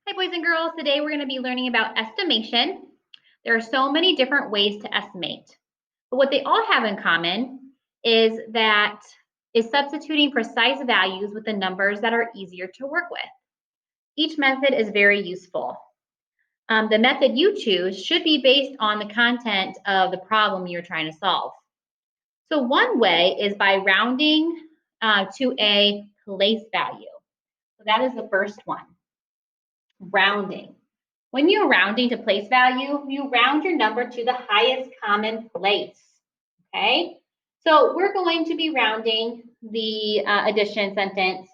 Hi, boys and girls. Today we're going to be learning about estimation. There are so many different ways to estimate, but what they all have in common is substituting precise values with the numbers that are easier to work with. Each method is very useful. The method you choose should be based on the content of the problem you're trying to solve. So one way is by rounding to a place value. So that is the first one. Rounding. When you're rounding to place value, you round your number to the highest common place, okay? So we're going to be rounding the addition sentence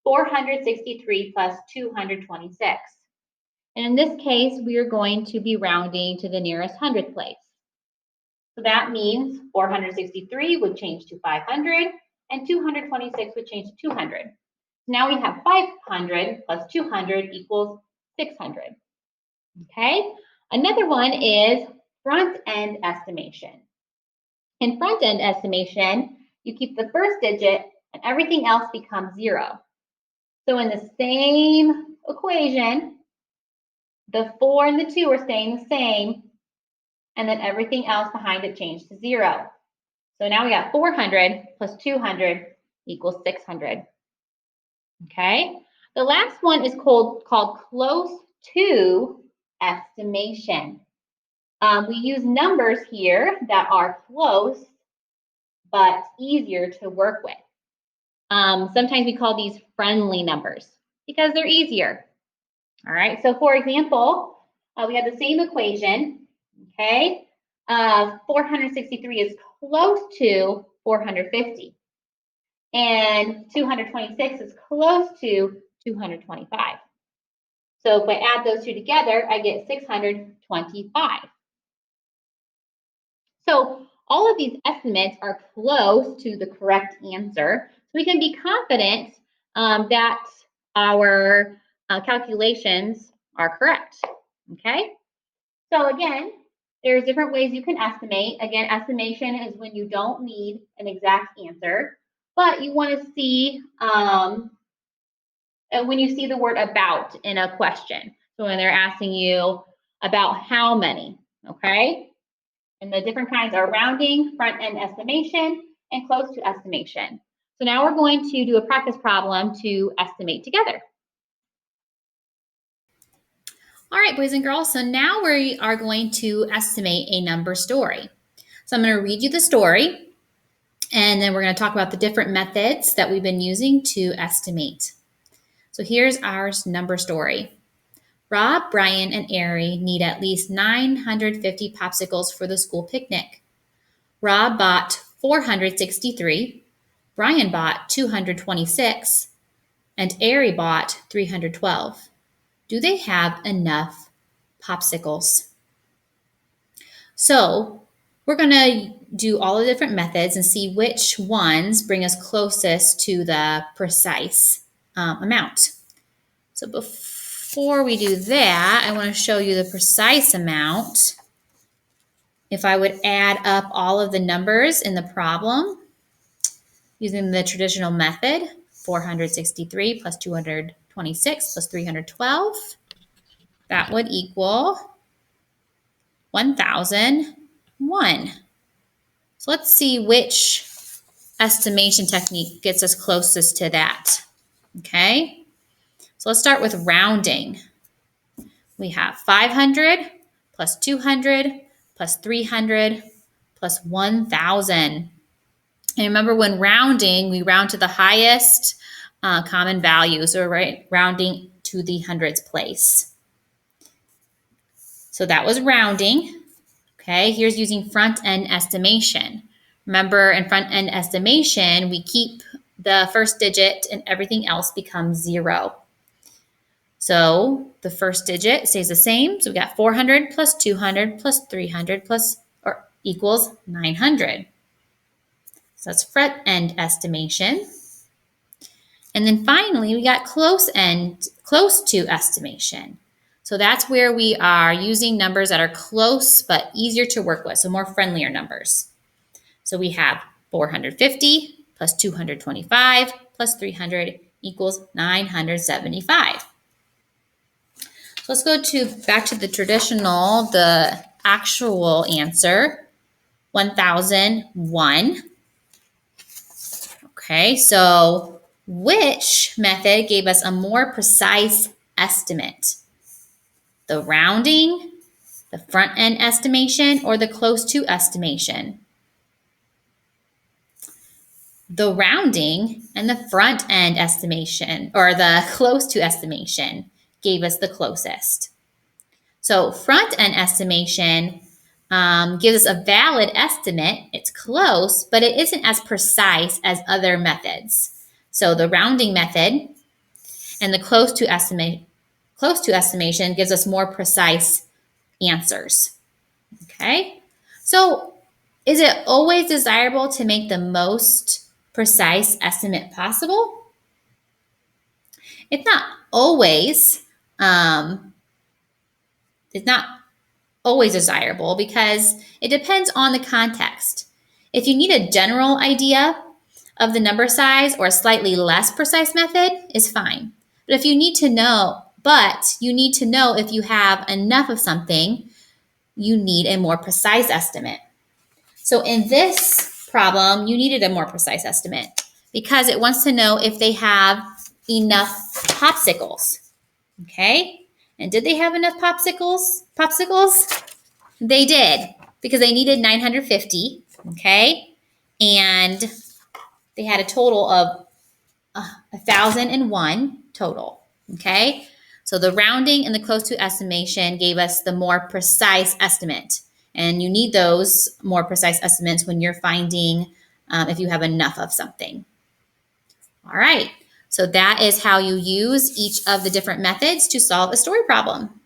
463 plus 226. And in this case, we are going to be rounding to the nearest hundredth place. So that means 463 would change to 500 and 226 would change to 200. Now we have 500 plus 200 equals 600. Okay, another one is front-end estimation. In front-end estimation, you keep the first digit and everything else becomes 0. So in the same equation, the 4 and the 2 are staying the same, and then everything else behind it changed to 0. So now we got 400 plus 200 equals 600. Okay, the last one is called close to estimation. We use numbers here that are close but easier to work with. Sometimes we call these friendly numbers because they're easier. All right, so for example, we have the same equation, okay? 463 is close to 450. And 226 is close to 225. So if I add those two together, I get 625. So all of these estimates are close to the correct answer. So we can be confident that our calculations are correct, okay? So again, there's different ways you can estimate. Again, estimation is when you don't need an exact answer, but you want to see when you see the word about in a question. So when they're asking you about how many, okay? And the different kinds are rounding, front-end estimation, and close to estimation. So now we're going to do a practice problem to estimate together. All right, boys and girls, so now we are going to estimate a number story. So I'm going to read you the story, and then we're going to talk about the different methods that we've been using to estimate. So here's our number story. Rob, Brian, and Ari need at least 950 popsicles for the school picnic. Rob bought 463, Brian bought 226, and Ari bought 312. Do they have enough popsicles? So we're going to do all the different methods and see which ones bring us closest to the precise amount. So before we do that, I want to show you the precise amount. If I would add up all of the numbers in the problem using the traditional method, 463 plus 226 plus 312, that would equal 1001. So let's see which estimation technique gets us closest to that. Okay, so let's start with rounding. We have 500 plus 200 plus 300 plus 1,000. And remember, when rounding, we round to the highest common value. So we're rounding to the hundredths place. So that was rounding. Okay, here's using front-end estimation. Remember, in front-end estimation, we keep the first digit and everything else becomes 0. So the first digit stays the same. So we got 400 plus 200 plus 300 plus or equals 900. So that's front-end estimation. And then finally, we got close to estimation. So that's where we are using numbers that are close but easier to work with, so more friendlier numbers. So we have 450 plus 225 plus 300 equals 975. let's go back to the traditional, the actual answer, 1001. Okay, so which method gave us a more precise estimate? The rounding, the front end estimation, or the close to estimation? The rounding and the front end estimation, or the close to estimation, gave us the closest. So front end estimation gives us a valid estimate. It's close, but it isn't as precise as other methods. So the rounding method and the close to estimation gives us more precise answers. Okay, so is it always desirable to make the most precise estimate possible? It's not always. It's not always desirable because it depends on the context. If you need a general idea of the number size, or a slightly less precise method is fine. But if you need to know, if you have enough of something, you need a more precise estimate. So in this problem, you needed a more precise estimate because it wants to know if they have enough popsicles. Okay? And did they have enough popsicles? They did, because they needed 950, okay? And they had a total of 1,001 total, okay? So the rounding and the close to estimation gave us the more precise estimate. And you need those more precise estimates when you're finding if you have enough of something. All right, so that is how you use each of the different methods to solve a story problem.